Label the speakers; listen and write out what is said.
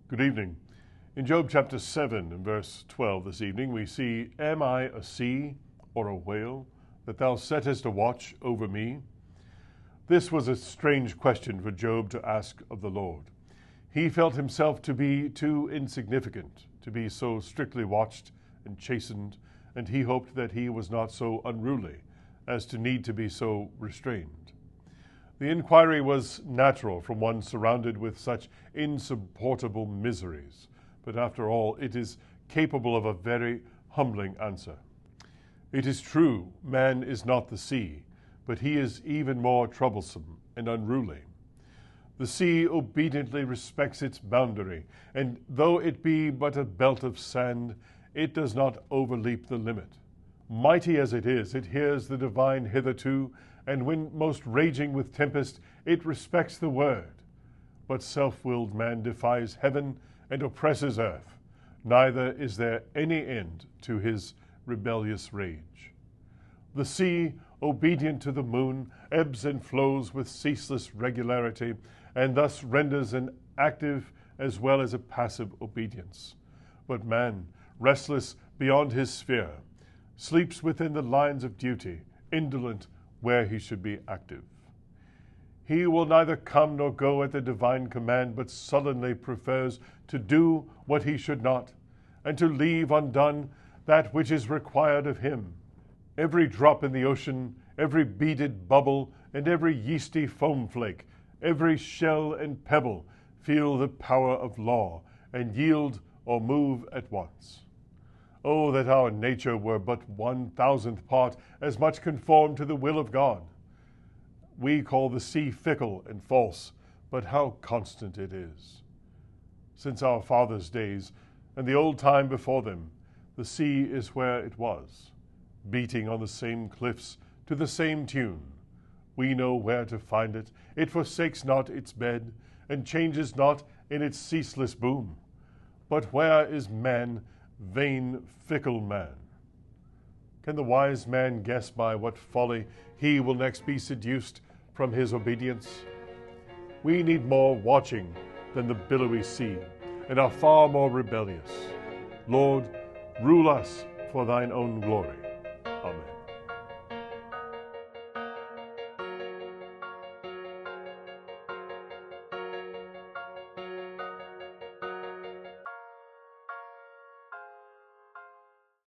Speaker 1: Good evening. In Job chapter 7 and verse 12 this evening, we see, "Am I a sea or a whale, that thou settest a watch over me?" This was a strange question for Job to ask of the Lord. He felt himself to be too insignificant to be so strictly watched and chastened, and he hoped that he was not so unruly as to need to be so restrained. The inquiry was natural from one surrounded with such insupportable miseries, but after all, it is capable of a very humbling answer. It is true, man is not the sea, but he is even more troublesome and unruly. The sea obediently respects its boundary, and though it be but a belt of sand, it does not overleap the limit. Mighty as it is, it hears the divine hitherto, and when most raging with tempest, it respects the word. But self-willed man defies heaven and oppresses earth. Neither is there any end to his rebellious rage. The sea, obedient to the moon, ebbs and flows with ceaseless regularity, and thus renders an active as well as a passive obedience. But man, restless beyond his sphere, sleeps within the lines of duty, indolent where he should be active. He will neither come nor go at the divine command, but sullenly prefers to do what he should not, and to leave undone that which is required of him. Every drop in the ocean, every beaded bubble, and every yeasty foam-flake, every shell and pebble feel the power of law, and yield or move at once. Oh, that our nature were but 1,000th part as much conformed to the will of God. We call the sea fickle and false, but how constant it is. Since our fathers' days, and the old time before them, the sea is where it was, beating on the same cliffs to the same tune. We know where to find it. It forsakes not its bed, and changes not in its ceaseless boom. But where is man, vain, fickle man? Can the wise man guess by what folly he will next be seduced from his obedience? We need more watching than the billowy sea, and are far more rebellious. Lord, rule us for thine own glory. Amen.